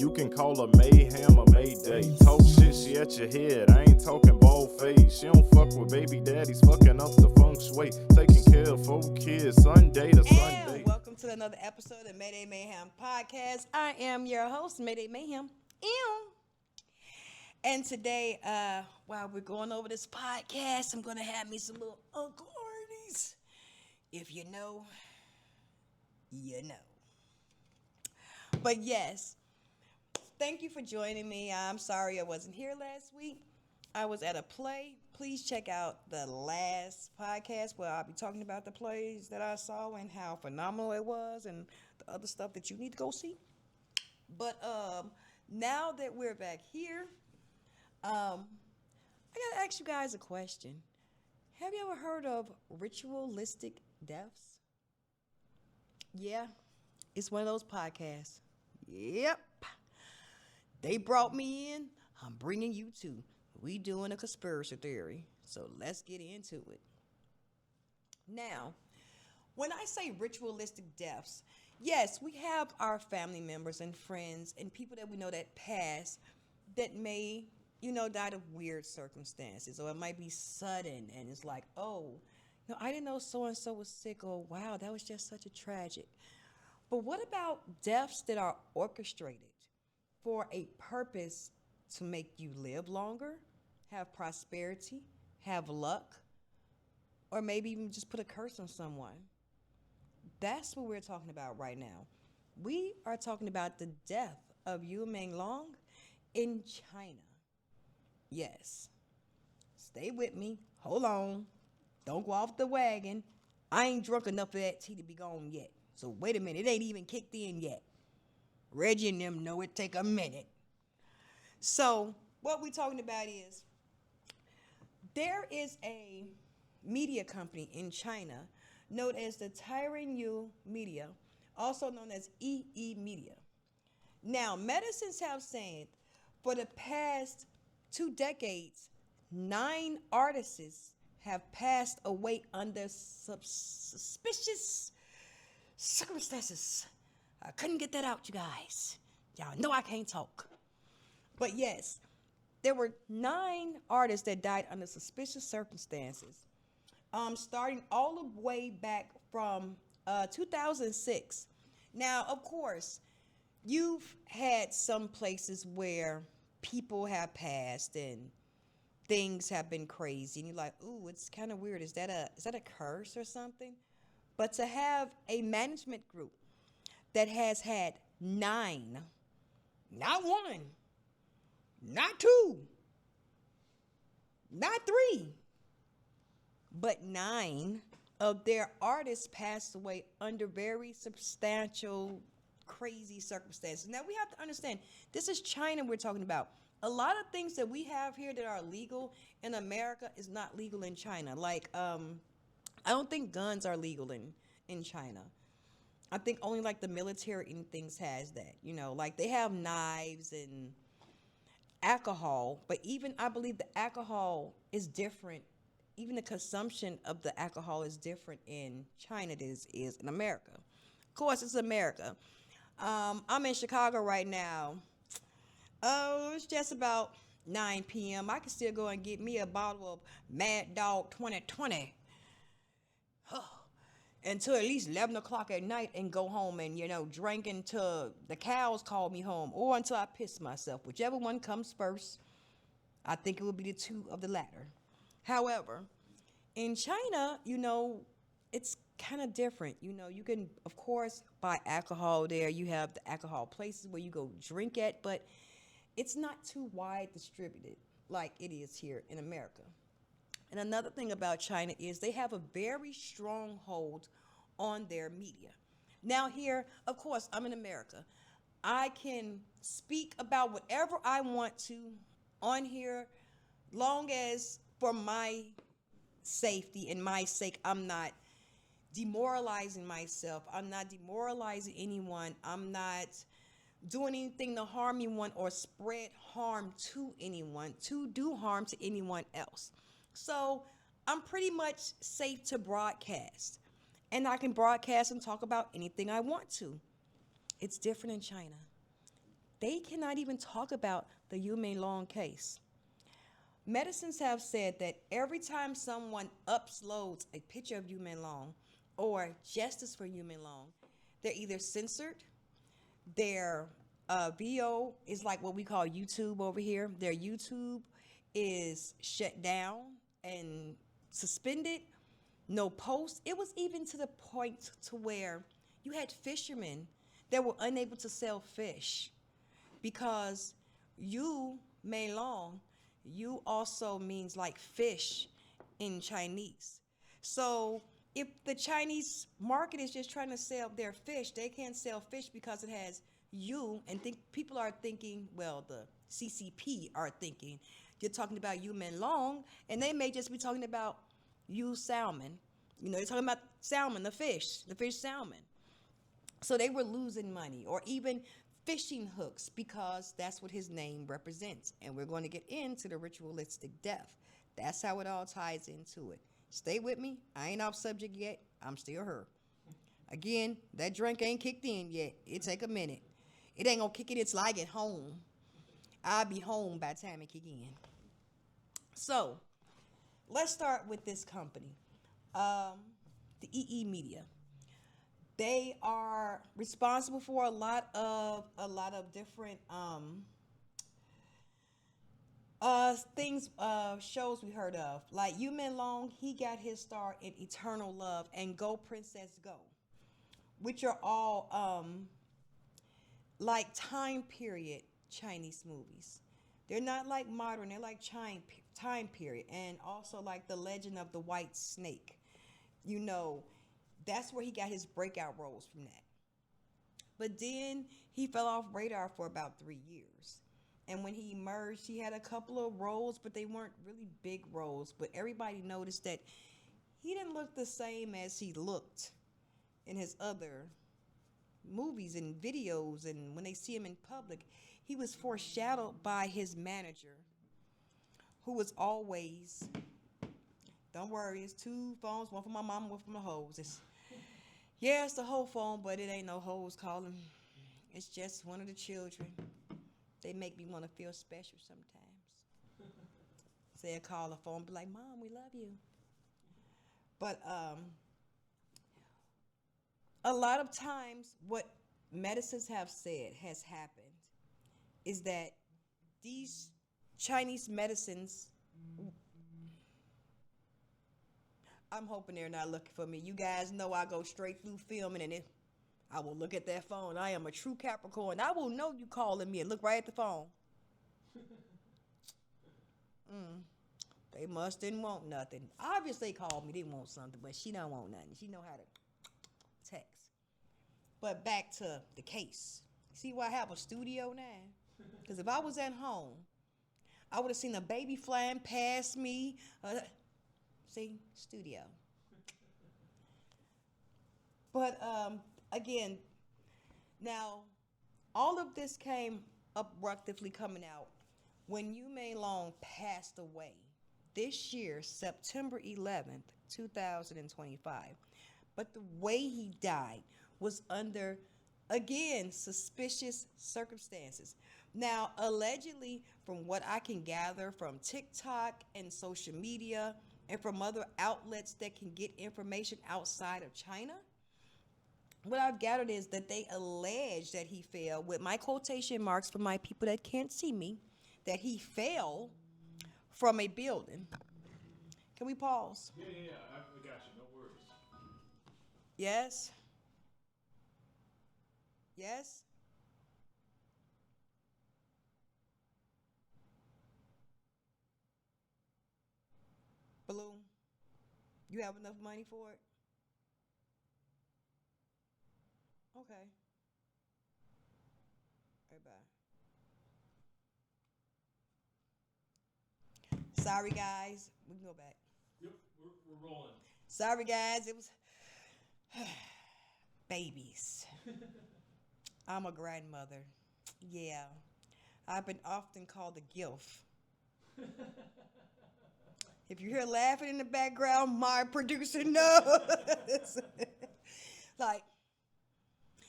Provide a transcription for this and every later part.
You can call her Mayhem or Mayday. Talk shit, she at your head. I ain't talking bald face. She don't fuck with baby daddies, fucking up the feng shui. Taking care of 4 kids, Sunday to Sunday. And welcome to another episode of Mayday Mayhem Podcast. I am your host, Mayday Mayhem. Ew. And today, while we're going over this podcast, I'm going to have me some little Uncle Arnie's. If you know, you know. But yes, thank you for joining me. I'm sorry I wasn't here last week. I was at a play. Please check out the last podcast where I'll be talking about the plays that I saw and how phenomenal it was and the other stuff that you need to go see. But now that we're back here, I got to ask you guys a question. Have you ever heard of ritualistic deaths? Yeah, it's one of those podcasts. Yep. They brought me in. I'm bringing you too. We doing a conspiracy theory. So let's get into it. Now, when I say ritualistic deaths, yes, we have our family members and friends and people that we know that pass that may, died of weird circumstances, or it might be sudden and it's like, oh, I didn't know so-and-so was sick, or wow, that was just such a tragic. But what about deaths that are orchestrated for a purpose to make you live longer, have prosperity, have luck, or maybe even just put a curse on someone? That's what we're talking about right now. We are talking about the death of Yu Menglong in China. Yes. Stay with me. Hold on. Don't go off the wagon. I ain't drunk enough for that tea to be gone yet. So wait a minute. It ain't even kicked in yet. Reggie and them know it take a minute. So what we're talking about is there is a media company in China known as the Tyranny Media, also known as EE Media. Now, medicines have said for the past 2 decades, 9 artists have passed away under suspicious circumstances. I couldn't get that out, you guys. Y'all know I can't talk. But yes, there were 9 artists that died under suspicious circumstances, starting all the way back from 2006. Now, of course, you've had some places where people have passed and things have been crazy, and you're like, ooh, it's kind of weird. Is that a curse or something? But to have a management group that has had 9, not 1, not 2, not 3, but 9 of their artists passed away under very substantial, crazy circumstances. Now, we have to understand, this is China we're talking about. A lot of things that we have here that are legal in America is not legal in China. Like, I don't think guns are legal in China. I think only like the military and things has that, like they have knives and alcohol, but even I believe the alcohol is different. Even the consumption of the alcohol is different in China than it is in America. Of course, it's America. I'm in Chicago right now. Oh, it's just about 9 p.m. I can still go and get me a bottle of Mad Dog 2020. Until at least 11 o'clock at night and go home and, drink until the cows call me home or until I piss myself. Whichever one comes first, I think it will be the 2 of the latter. However, in China, it's kind of different. You can, of course, buy alcohol there. You have the alcohol places where you go drink at, but it's not too wide distributed like it is here in America. And another thing about China is they have a very strong hold on their media. Now here, of course, I'm in America. I can speak about whatever I want to on here, long as for my safety and my sake, I'm not demoralizing myself. I'm not demoralizing anyone. I'm not doing anything to harm anyone or spread harm to anyone, to do harm to anyone else. So I'm pretty much safe to broadcast. And I can broadcast and talk about anything I want to. It's different in China. they cannot even talk about the Yume Long case. Medicines have said that every time someone uploads a picture of Yume Long or justice for Yume Long, they're either censored, their VO is like what we call YouTube over here. Their YouTube is shut down and suspended. No posts. It was even to the point to where you had fishermen that were unable to sell fish because you Mei Long, you also means like fish in Chinese. So if the Chinese market is just trying to sell their fish, they can't sell fish because it has you, and think people are thinking, well, the CCP are thinking you're talking about you Mei Long, and they may just be talking about you salmon. You know, they're talking about salmon, the fish salmon. So they were losing money, or even fishing hooks, because that's what his name represents. And we're going to get into the ritualistic death. That's how it all ties into it. Stay with me. I ain't off subject yet. I'm still her. Again, that drink ain't kicked in yet. It take a minute. It ain't gonna kick in until I get home. I'll be home by the time it kick in. So, let's start with this company, the EE Media. They are responsible for a lot of different things, shows we heard of. Like Yu Min Long, he got his start in Eternal Love and Go Princess Go, which are all like time period Chinese movies. They're not like modern, they're like time period. And also like The Legend of the White Snake. You know, that's where he got his breakout roles from that. But then he fell off radar for about 3 years. And when he emerged, he had a couple of roles, but they weren't really big roles. But everybody noticed that he didn't look the same as he looked in his other movies and videos. And when they see him in public, he was foreshadowed by his manager, who was always, don't worry, it's two phones, one for my mom, one for my hoes. Yeah, it's the whole phone, but it ain't no hoes calling. It's just one of the children. They make me want to feel special sometimes. Say, call the phone, be like, Mom, we love you. But a lot of times, what medicines have said has happened is that these Chinese medicines, I'm hoping they're not looking for me. You guys know I go straight through filming, and I will look at that phone. I am a true Capricorn. I will know you calling me and look right at the phone. They must didn't want nothing. Obviously, they called me. They want something, but she don't want nothing. She know how to text. But back to the case. See why I have a studio now? Because if I was at home, I would have seen a baby flying past me. See, studio. But again, now all of this came abruptly coming out when Yu Mei Long passed away this year, September 11th, 2025. But the way he died was under, again, suspicious circumstances. Now, allegedly, from what I can gather from TikTok and social media and from other outlets that can get information outside of China, what I've gathered is that they allege that he fell, with my quotation marks for my people that can't see me, that he fell from a building. Can we pause? Yeah, I got you. No worries. Yes? Yes? Balloon, you have enough money for it? Okay. All right, bye. Sorry, guys. We can go back. Yep, we're rolling. Sorry, guys. It was babies. I'm a grandmother. Yeah. I've been often called a gilf. If you hear laughing in the background, my producer knows. Like,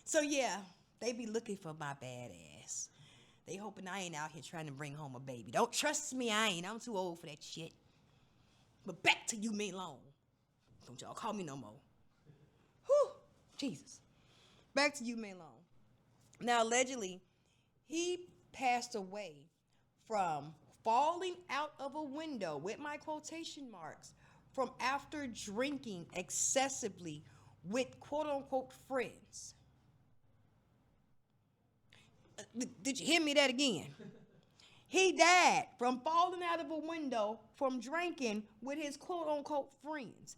so yeah, they be looking for my badass. They hoping I ain't out here trying to bring home a baby. Don't trust me, I ain't. I'm too old for that shit. But back to you, me long. Don't y'all call me no more. Whew, Jesus. Back to you, me long. Now, allegedly, he passed away from falling out of a window, with my quotation marks, from after drinking excessively with quote unquote friends. Did you hear me that again? He died from falling out of a window from drinking with his quote unquote friends.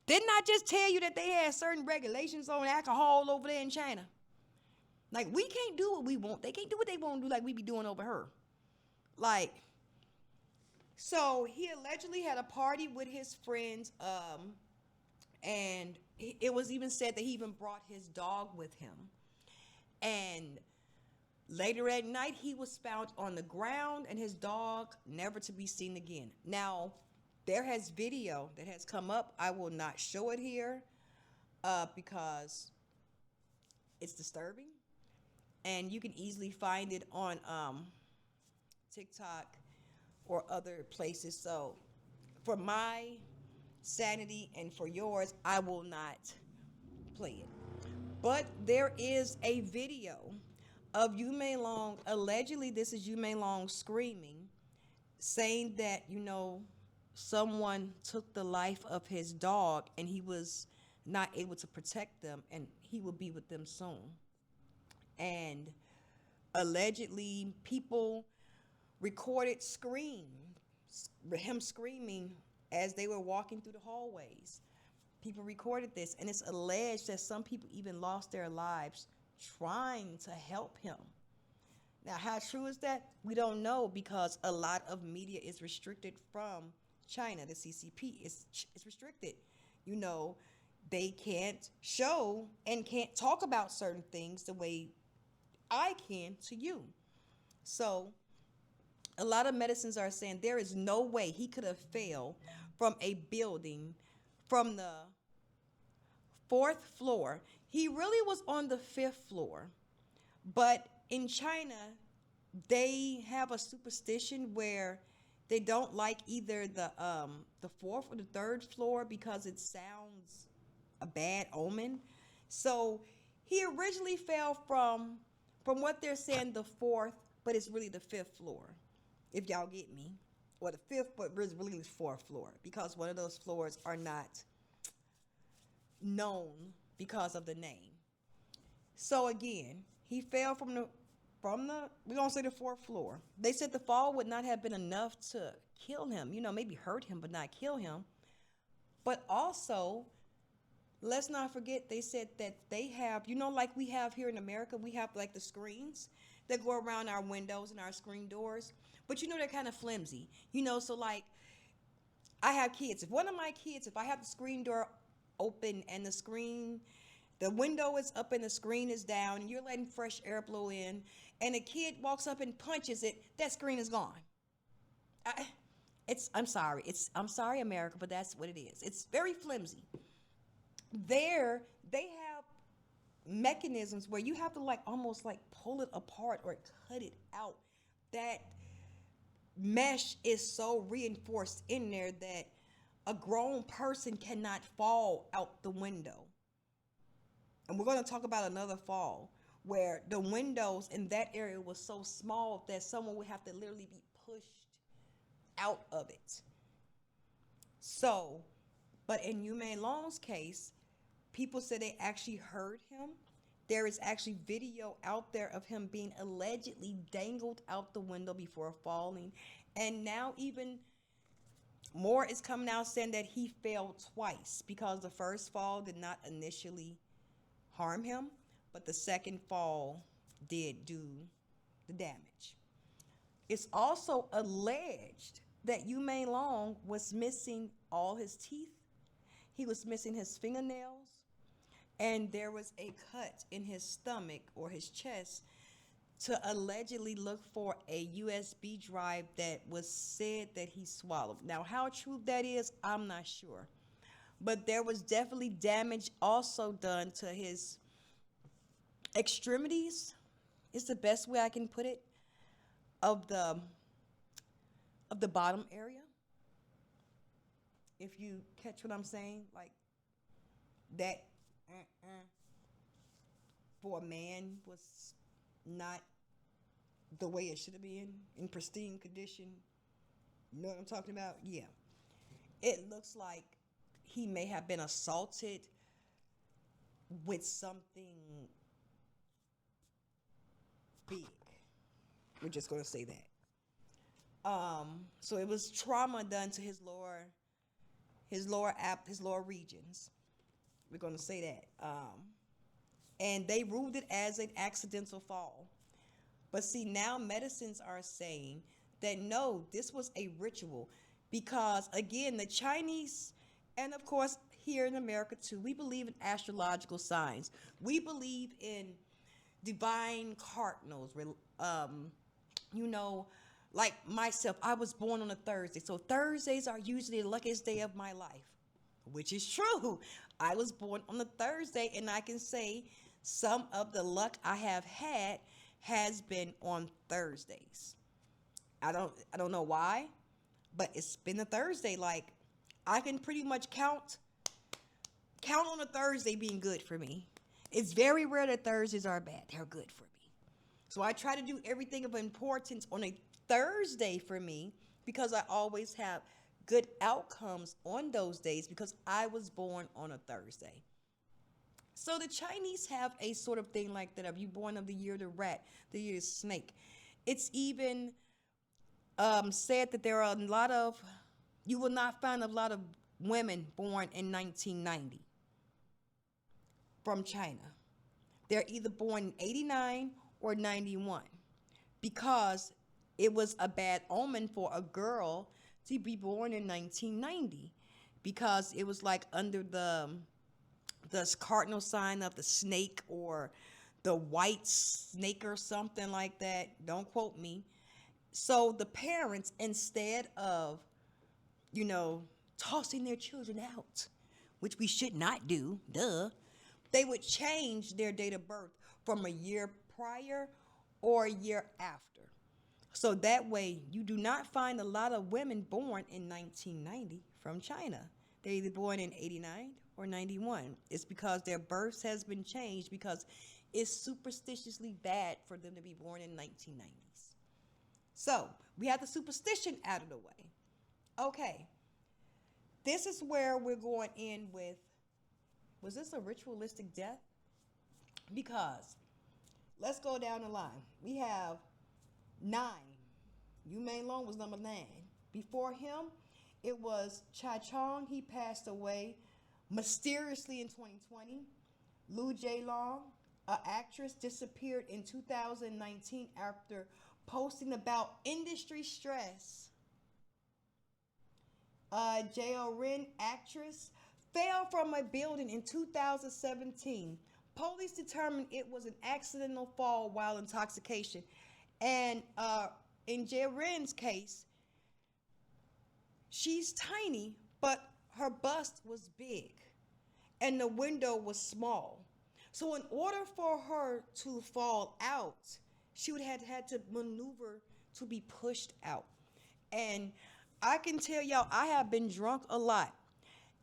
Didn't I just tell you that they had certain regulations on alcohol over there in China? Like, we can't do what we want. They can't do what they want to do like we be doing over here. Like, so he allegedly had a party with his friends, and it was even said that he even brought his dog with him. And later at night, he was found on the ground and his dog never to be seen again. Now, there has video that has come up. I will not show it here because it's disturbing. And you can easily find it on TikTok or other places. So for my sanity and for yours, I will not play it. But there is a video of Yu Mei Long. Allegedly, this is Yu Mei Long screaming, saying that, someone took the life of his dog and he was not able to protect them and he will be with them soon. And allegedly, people recorded him screaming as they were walking through the hallways. People recorded this, and it's alleged that some people even lost their lives trying to help him. Now, how true is that? We don't know, because a lot of media is restricted from China. The CCP is restricted. They can't show and can't talk about certain things the way I can to you. So a lot of medicines are saying there is no way he could have fell from a building from the 4th floor. He really was on the 5th floor. But in China, they have a superstition where they don't like either the 4th or the 3rd floor because it sounds a bad omen. So he originally fell from what they're saying, the 4th, but it's really the 5th floor, if y'all get me. Or the 5th, but it's really the 4th floor, because one of those floors are not known because of the name. So again, he fell from the we're gonna say the 4th floor. They said the fall would not have been enough to kill him, maybe hurt him, but not kill him. But also, let's not forget, they said that they have, like we have here in America, we have like the screens that go around our windows and our screen doors. But they're kind of flimsy. So like, I have kids. If I have the screen door open and the window is up and the screen is down, and you're letting fresh air blow in, and a kid walks up and punches it, that screen is gone. I'm sorry, America, but that's what it is. It's very flimsy. There, they have mechanisms where you have to almost pull it apart or cut it out. That mesh is so reinforced in there that a grown person cannot fall out the window. And we're going to talk about another fall where the windows in that area was so small that someone would have to literally be pushed out of it. So, but in Yu Mei Long's case, people said they actually heard him. There is actually video out there of him being allegedly dangled out the window before falling. And now even more is coming out saying that he fell twice, because the first fall did not initially harm him, but the second fall did do the damage. It's also alleged that Yu Mei Long was missing all his teeth. He was missing his fingernails. And there was a cut in his stomach or his chest to allegedly look for a USB drive that was said that he swallowed. Now, how true that is, I'm not sure. But there was definitely damage also done to his extremities, is the best way I can put it. of the bottom area. If you catch what I'm saying, like that for a man was not the way it should have been in pristine condition. You know what I'm talking about? Yeah. It looks like he may have been assaulted with something big. We're just gonna say that. So it was trauma done to his lower regions. We're gonna say that. And they ruled it as an accidental fall. But see, now medicines are saying that no, this was a ritual because, again, the Chinese, and of course, here in America too, we believe in astrological signs. We believe in divine cardinals. You know, like myself, I was born on a Thursday. So Thursdays are usually the luckiest day of my life, which is true. I was born on a Thursday, and I can say some of the luck I have had has been on Thursdays. I don't know why, but it's been a Thursday. Like I can pretty much count on a Thursday being good for me. It's very rare that Thursdays are bad. They're good for me. So I try to do everything of importance on a Thursday for me because I always have good outcomes on those days because I was born on a Thursday. So the Chinese have a sort of thing like that. If you born of the year the rat, the year the snake. It's even said that there are a lot of, you will not find a lot of women born in 1990 from China. They're either born in 89 or 91 because it was a bad omen for a girl to be born in 1990 because it was like under the cardinal sign of the snake or the white snake or something like that. Don't quote me. So the parents, instead of, you know, tossing their children out, which we should not do, duh, they would change their date of birth from a year prior or a year after. So that way, you do not find a lot of women born in 1990 from China. They're either born in 89 or 91. It's because their births has been changed because it's superstitiously bad for them to be born in 1990s. So we have the superstition out of the way. Okay, this is where we're going in with, was this a ritualistic death? Because let's go down the line. We have 9. Yu Mei Long was number 9. Before him, it was Chai Chong. He passed away mysteriously in 2020. Lu Long, an actress, disappeared in 2019 after posting about industry stress. J.O. Rin, actress, fell from a building in 2017. Police determined it was an accidental fall while intoxication. And in J.O. Rin's case, she's tiny, but her bust was big and the window was small. So in order for her to fall out, she would have had to maneuver to be pushed out. And I can tell y'all, I have been drunk a lot.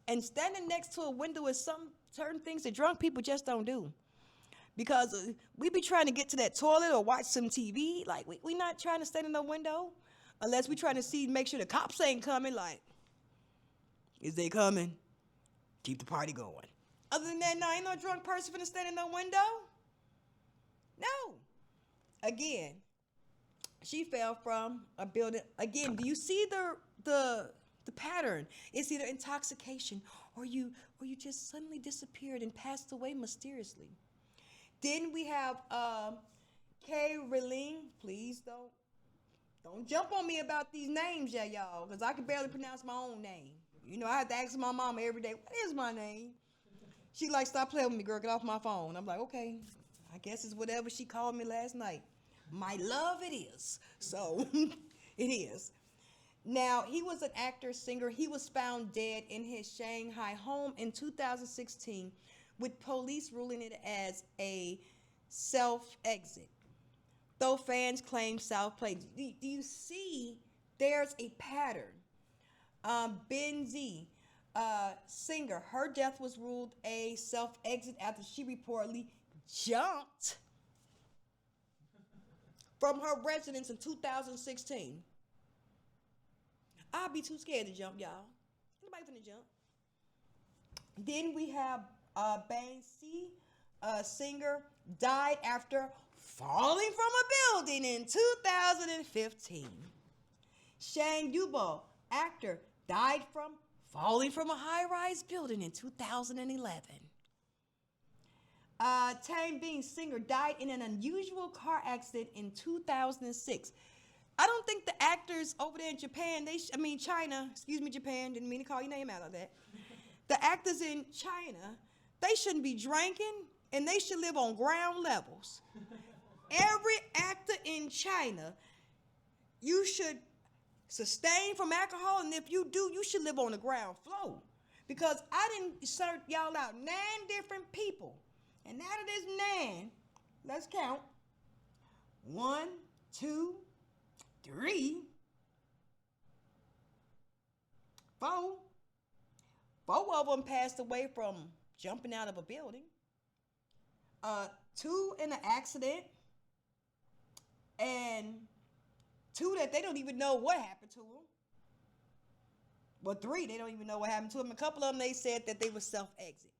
And standing next to a window is some certain things that drunk people just don't do. Because we be trying to get to that toilet or watch some TV. Like, we not trying to stand in the window unless we trying to see, make sure the cops ain't coming. Like, is they coming? Keep the party going. Other than that, no, ain't no drunk person finna stand in no window. No. Again, she fell from a building. Again, do you see the pattern? It's either intoxication or you just suddenly disappeared and passed away mysteriously. Then we have Kay Rilling. Please don't jump on me about these names, y'all, because I can barely pronounce my own name. You know, I have to ask my mama every day, what is my name? She like, stop playing with me, girl, get off my phone. I'm like, okay, I guess it's whatever she called me last night. My love, it is. So, it is. Now, he was an actor, singer. He was found dead in his Shanghai home in 2016 with police ruling it as a self-exit. though fans claim South played. Do you see there's a pattern? Benzie, singer, her death was ruled a self exit after she reportedly jumped from her residence in 2016. I'd be too scared to jump, y'all. Nobody finna jump. Then we have Banksy, a singer, died after falling from a building in 2015. Shane Duvall, actor, died from falling from a high-rise building in 2011. Tang Bing, singer, died in an unusual car accident in 2006. I don't think the actors over there in Japan, China, excuse me, Japan, didn't mean to call your name out of that. The actors in China, they shouldn't be drinking and they should live on ground levels. Every actor in China, you should sustain from alcohol, and if you do, you should live on the ground floor. Because I didn't search y'all out 9 different people. And out of this 9, let's count. 1, 2, 3, 4. 4 of them passed away from jumping out of a building. 2 in an accident. And 2 that they don't even know what happened to them. Well, 3, they don't even know what happened to them. A couple of them, they said that they were self-exit.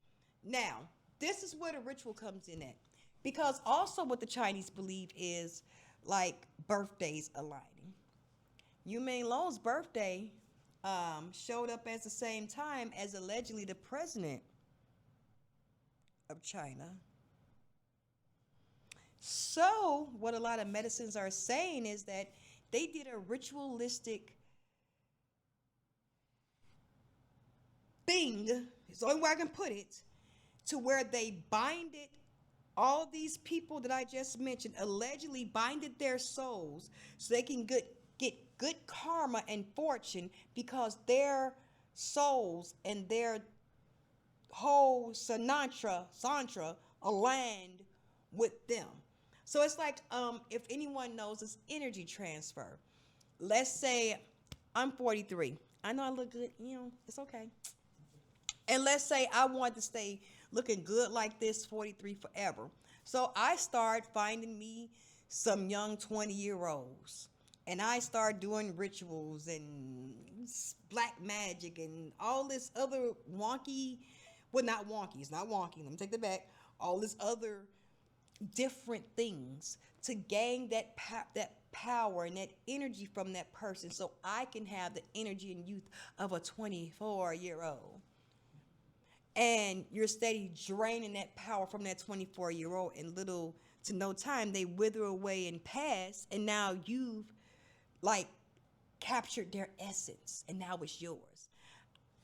Now, this is where the ritual comes in at. Because also what the Chinese believe is like birthdays aligning. Yu Ming Long's birthday showed up at the same time as allegedly the president of China. So what a lot of medicines are saying is that they did a ritualistic thing, it's the only way I can put it, to where they binded all these people that I just mentioned, allegedly binded their souls so they can get good karma and fortune because their souls and their whole Santra aligned with them. So it's like, if anyone knows, it's energy transfer. Let's say I'm 43. I know I look good, it's okay. And let's say I want to stay looking good like this 43 forever. So I start finding me some young 20-year-olds. And I start doing rituals and black magic and all this other wonky, well, not wonky, it's not wonky, let me take that back. All this other different things to gain that power and that energy from that person so I can have the energy and youth of a 24-year-old. And you're steady draining that power from that 24-year-old in little to no time. They wither away and pass, and now you've like captured their essence, and now it's yours.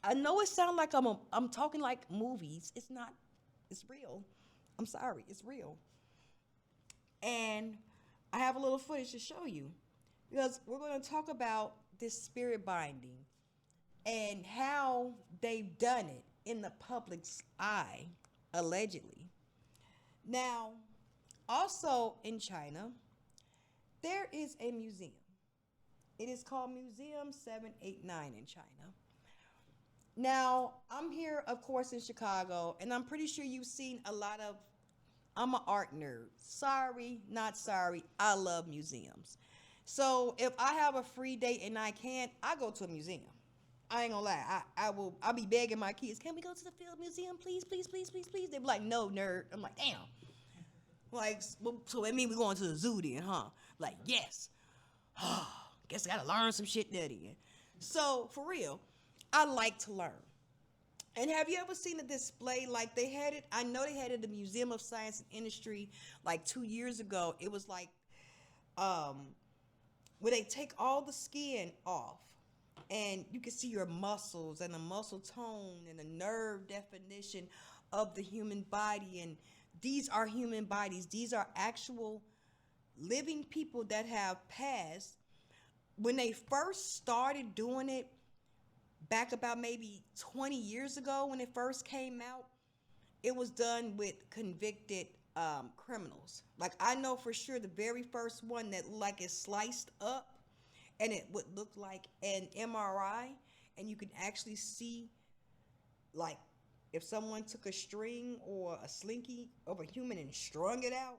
I know it sounds like I'm talking like movies. It's not. It's real. I'm sorry. It's real. And I have a little footage to show you because we're going to talk about this spirit binding and how they've done it in the public's eye, allegedly. Now, also in China, there is a museum. It is called Museum 789 in China. Now, I'm here, of course, in Chicago, and I'm pretty sure you've seen a lot of, I'm an art nerd. Sorry, not sorry. I love museums. So if I have a free day and I can't, I go to a museum. I ain't gonna lie. I'll be begging my kids, can we go to the Field Museum, please, please, please, please, please? They be like, no, nerd. I'm like, damn. Like, so that means we're going to the zoo then, huh? Like, yes. Guess I gotta learn some shit there then. So, for real, I like to learn. And have you ever seen a display like they had it? I know they had it at the Museum of Science and Industry like 2 years ago. It was like where they take all the skin off and you can see your muscles and the muscle tone and the nerve definition of the human body. And these are human bodies. These are actual living people that have passed. When they first started doing it, back about maybe 20 years ago when it first came out, it was done with convicted criminals. Like I know for sure the very first one that like is sliced up, and it would look like an MRI, and you can actually see like if someone took a string or a slinky of a human and strung it out.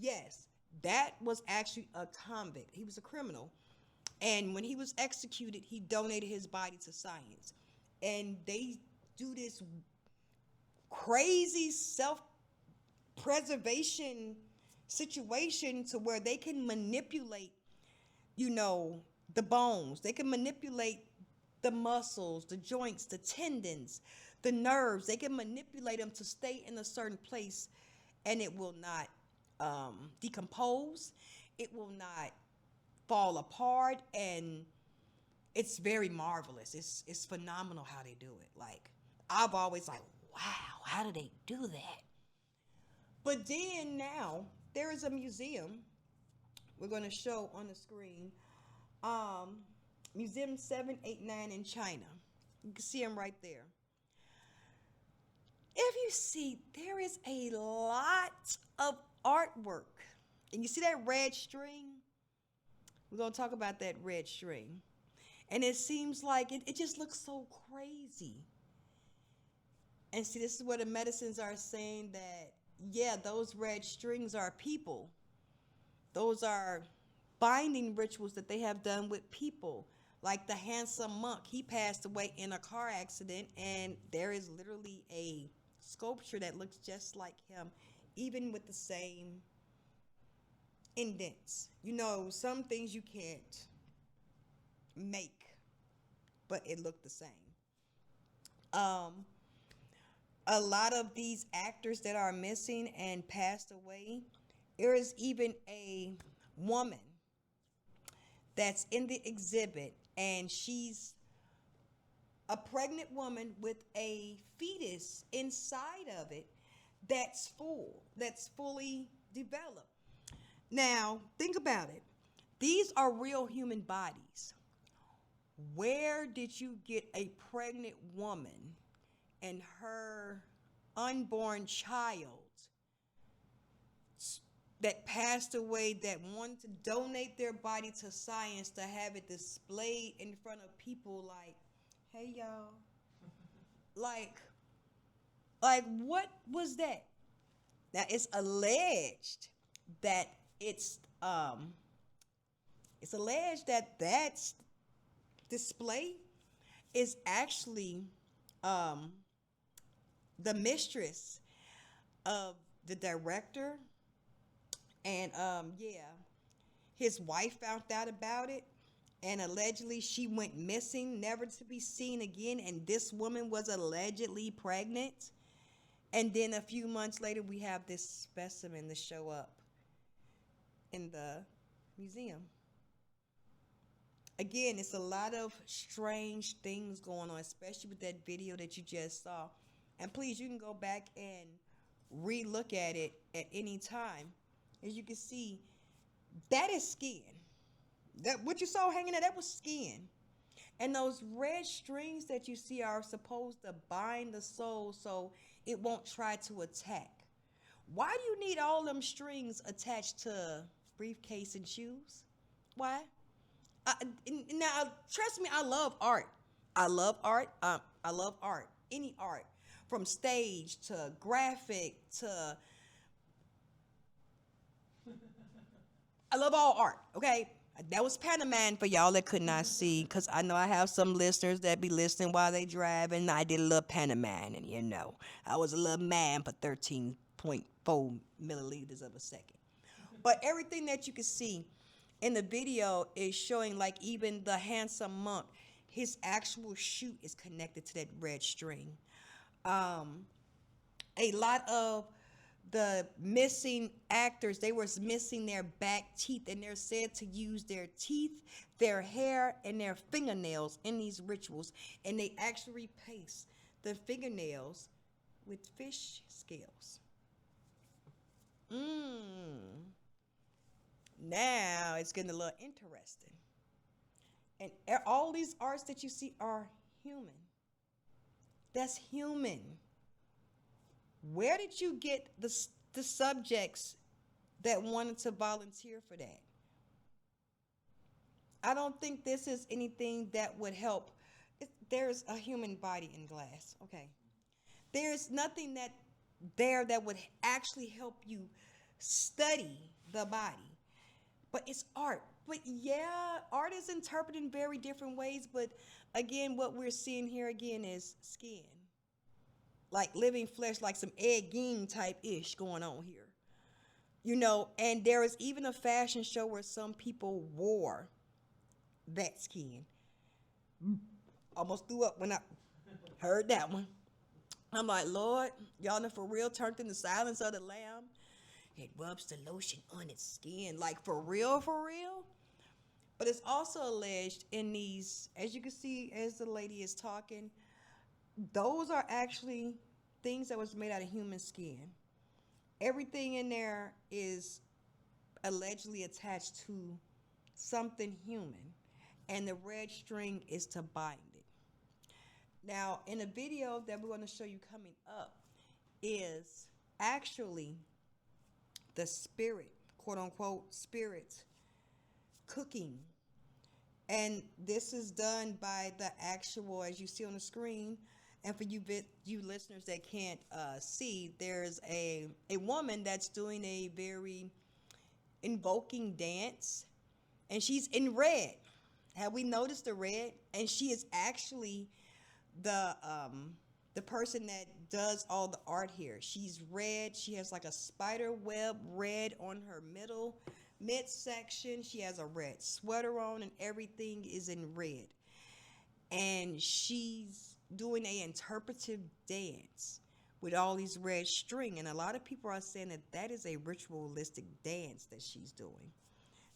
Yes, that was actually a convict. He was a criminal. And when he was executed, he donated his body to science. And they do this crazy self preservation situation to where they can manipulate, you know, the bones. They can manipulate the muscles, the joints, the tendons, the nerves. They can manipulate them to stay in a certain place, and it will not decompose. It will not fall apart, and it's very marvelous. It's phenomenal how they do it. Like I've always like, wow, how do they do that? But then now there is a museum we're going to show on the screen. Um, Museum 789 in China. You can see them right there. If you see, there is a lot of artwork. And you see that red string? We're going to talk about that red string. And it seems like it just looks so crazy. And see, this is where the medicines are saying that, yeah, those red strings are people. Those are binding rituals that they have done with people. Like the handsome monk, he passed away in a car accident, and there is literally a sculpture that looks just like him, even with the same indents. You know, some things you can't make, but it looked the same. Um, a lot of these actors that are missing and passed away, there is even a woman that's in the exhibit, and she's a pregnant woman with a fetus inside of it that's fully developed. Now, think about it. These are real human bodies. Where did you get a pregnant woman and her unborn child that passed away that wanted to donate their body to science to have it displayed in front of people like, hey y'all, like what was that? Now it's alleged that it's alleged that that display is actually um the mistress of the director, and yeah, his wife found out about it, and allegedly she went missing, never to be seen again, and this woman was allegedly pregnant. And then a few months later we have this specimen to show up in the museum. Again, it's a lot of strange things going on, especially with that video that you just saw. And please, you can go back and re-look at it at any time. As you can see, that is skin. That what you saw hanging there, that was skin. And those red strings that you see are supposed to bind the soul so it won't try to attack. Why do you need all them strings attached to briefcase and shoes? Why? I, now, trust me, I love art. I love art. I love art. Any art, from stage to graphic to, I love all art. Okay, that was Panaman for y'all that could not see, because I know I have some listeners that be listening while they drive, and I did a little Panaman, and you know, I was a little man for 13.4 milliliters of a second. But everything that you can see in the video is showing, like even the handsome monk, his actual shoot is connected to that red string. A lot of the missing actors, they were missing their back teeth, and they're said to use their teeth, their hair, and their fingernails in these rituals, and they actually replace the fingernails with fish scales. Now it's getting a little interesting. And all these arts that you see are human. That's human. Where did you get the subjects that wanted to volunteer for that. I don't think this is anything that would help. There's a human body in glass. Okay. There's nothing that would actually help you study the body. But it's art. But yeah, art is interpreted in very different ways. But again, what we're seeing here again is skin. Like living flesh, like some Ed Gein type ish going on here. And there is even a fashion show where some people wore that skin. Almost threw up when I heard that one. I'm like, Lord, y'all know for real turned in the silence of the lamb. It rubs the lotion on its skin. Like for real, for real. But it's also alleged in these, as you can see as the lady is talking, those are actually things that was made out of human skin. Everything in there is allegedly attached to something human. And the red string is to bind it. Now, in a video that we're going to show you coming up is actually the spirit, quote unquote, spirit cooking. And this is done by the actual, as you see on the screen, and for you listeners that can't see, there's a woman that's doing a very invoking dance, and she's in red. Have we noticed the red? And she is actually the person that does all the art here. She's red. She has like a spider web red on her midsection. She has a red sweater on, and everything is in red. And she's doing a interpretive dance with all these red string. And a lot of people are saying that that is a ritualistic dance that she's doing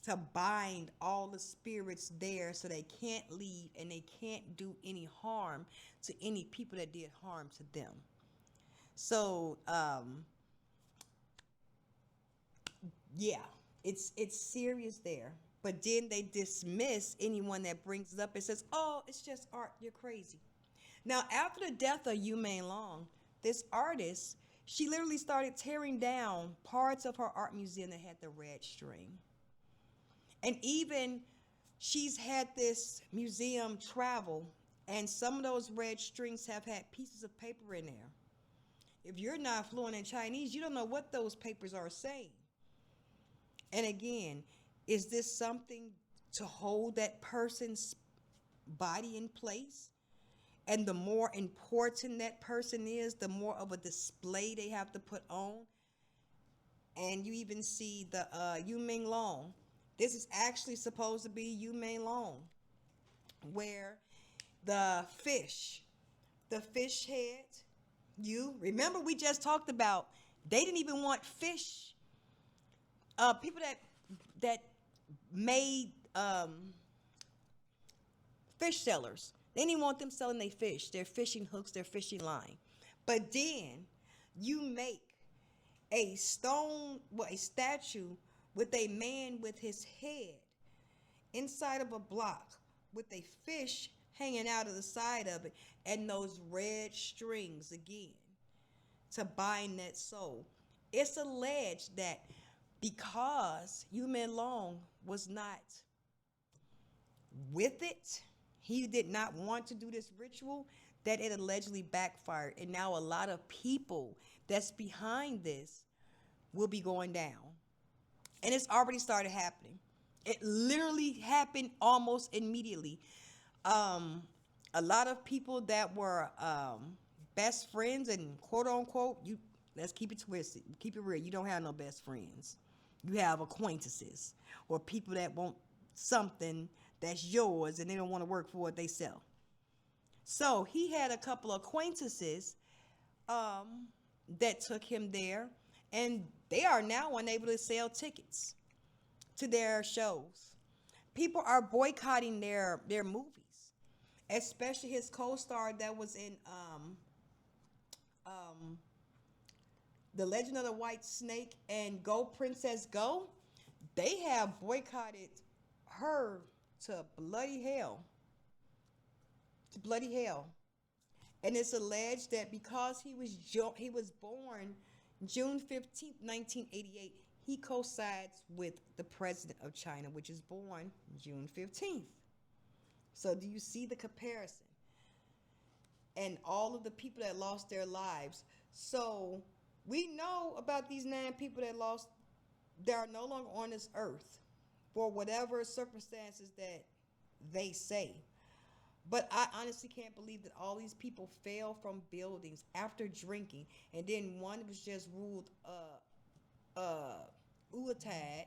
to bind all the spirits there so they can't leave and they can't do any harm to any people that did harm to them. So, yeah, it's serious there. But then they dismiss anyone that brings it up and says, oh, it's just art, you're crazy. Now, after the death of Yumaine Long, this artist, she literally started tearing down parts of her art museum that had the red string. And even she's had this museum travel, and some of those red strings have had pieces of paper in there. If you're not fluent in Chinese, you don't know what those papers are saying. And again, is this something to hold that person's body in place? And the more important that person is, the more of a display they have to put on. And you even see the Yumaine Long. This is actually supposed to be Yumaine Long, where the fish head, remember we just talked about, they didn't even want fish, people that made fish sellers. They didn't want them selling their fishing hooks, their fishing line. But then you make a statue with a man with his head inside of a block with a fish hanging out of the side of it and those red strings again to bind that soul. It's alleged that because Yumaine Long was not with it, he did not want to do this ritual, that it allegedly backfired. And now a lot of people that's behind this will be going down. And it's already started happening. It literally happened almost immediately. A lot of people that were best friends and quote unquote, let's keep it twisted, keep it real. You don't have no best friends. You have acquaintances or people that want something that's yours and they don't want to work for what they sell. So he had a couple of acquaintances that took him there, and they are now unable to sell tickets to their shows. People are boycotting their movies, especially his co-star that was in The Legend of the White Snake and Go Princess Go. They have boycotted her to bloody hell. To bloody hell. And it's alleged that because he was born June 15th, 1988, he coincides with the president of China, which is born June 15th. So do you see the comparison? And all of the people that lost their lives. So we know about these 9 people that are no longer on this earth for whatever circumstances that they say. But I honestly can't believe that all these people fell from buildings after drinking, and then one was just ruled uatad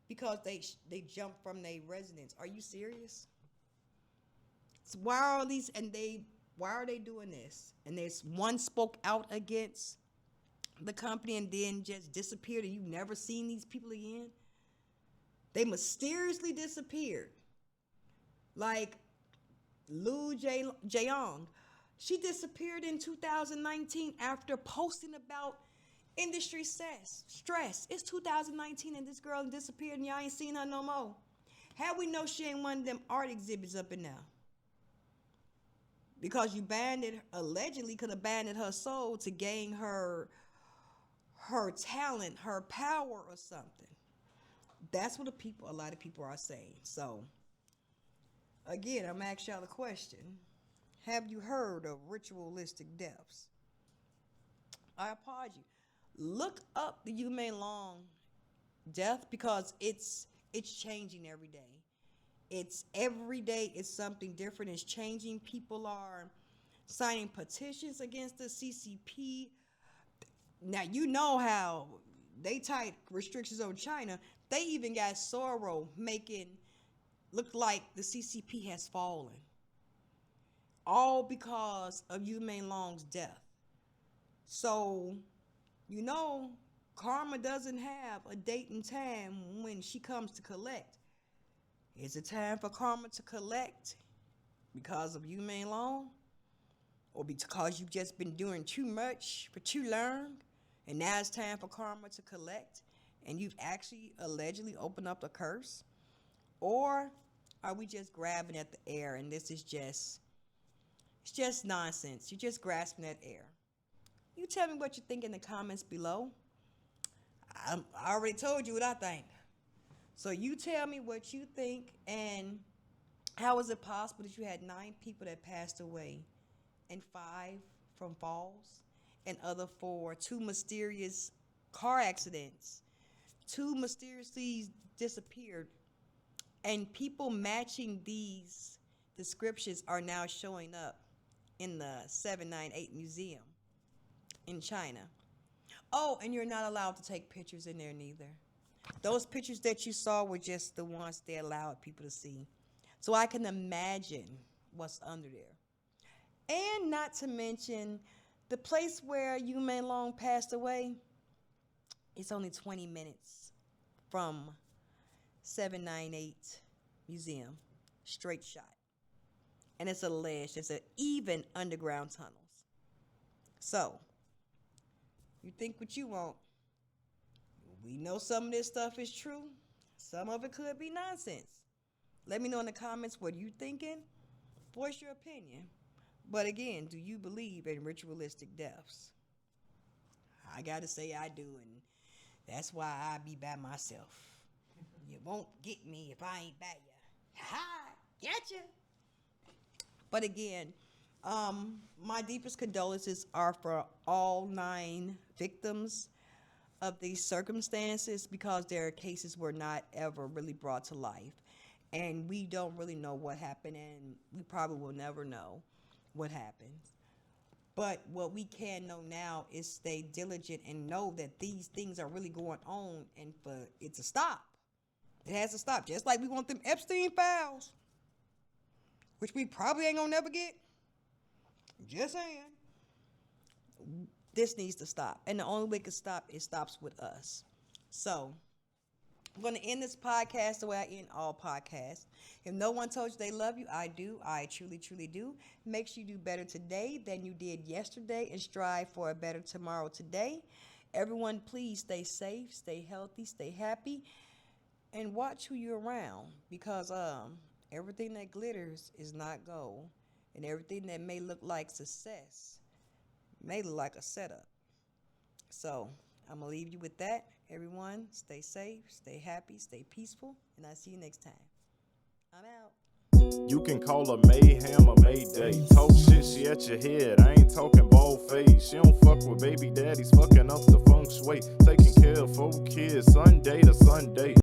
because they jumped from their residence. Are you serious? So why are they doing this? And there's one spoke out against the company and then just disappeared, and you've never seen these people again. They mysteriously disappeared. Like Jaeyoung, she disappeared in 2019 after posting about industry stress. It's 2019 and this girl disappeared and y'all ain't seen her no more. How we know she ain't one of them art exhibits up in now? Because you allegedly could have banded her soul to gain her talent, her power or something. That's what a lot of people are saying. So again, I'm gonna ask y'all the question. Have you heard of ritualistic deaths? I applaud you. Look up the Yumei Long death because it's changing every day. It's every day it's something different. It's changing. People are signing petitions against the CCP. Now you know how they tight restrictions on China. They even got Soros making look like the CCP has fallen. All because of Yumei Long's death. So, you know, karma doesn't have a date and time when she comes to collect. Is it time for karma to collect because of Yumei Long? Or because you've just been doing too much for too long? And now it's time for karma to collect? And you've actually allegedly opened up a curse? Or are we just grabbing at the air and this is just, it's just nonsense. You're just grasping at air. You tell me what you think in the comments below. I already told you what I think. So you tell me what you think, and how is it possible that you had 9 people that passed away and 5 from falls and other 4, 2 mysterious car accidents, 2 mysteriously disappeared, and people matching these descriptions are now showing up in the 798 museum in China. Oh, and you're not allowed to take pictures in there neither. Those pictures that you saw were just the ones they allowed people to see. So I can imagine what's under there. And not to mention, the place where Yumei Long passed away, it's only 20 minutes from 798 Museum. Straight shot. And it's alleged it's an even underground tunnels. So, you think what you want. We know some of this stuff is true. Some of it could be nonsense. Let me know in the comments what you're thinking. Voice your opinion. But again, do you believe in ritualistic deaths? I gotta say I do, and that's why I be by myself. You won't get me if I ain't by you. Ha! Getcha! But again, my deepest condolences are for all 9 victims of these circumstances because their cases were not ever really brought to life. And we don't really know what happened, and we probably will never know what happened. But what we can know now is stay diligent and know that these things are really going on and for it to stop. It has to stop. Just like we want them Epstein files, which we probably ain't gonna never get. Just saying. This needs to stop. And the only way it can stop, it stops with us. So, I'm going to end this podcast the way I end all podcasts. If no one told you they love you, I do. I truly, truly do. Make sure you do better today than you did yesterday and strive for a better tomorrow today. Everyone, please stay safe, stay healthy, stay happy, and watch who you're around because everything that glitters is not gold, and everything that may look like success may look like a setup. So, I'm going to leave you with that. Everyone, stay safe, stay happy, stay peaceful, and I'll see you next time. I'm out. You can call her Mayhem or Mayday. Talk shit, she at your head. I ain't talking bald face. She don't fuck with baby daddies, fucking up the feng shui. Taking care of 4 kids, Sunday to Sunday.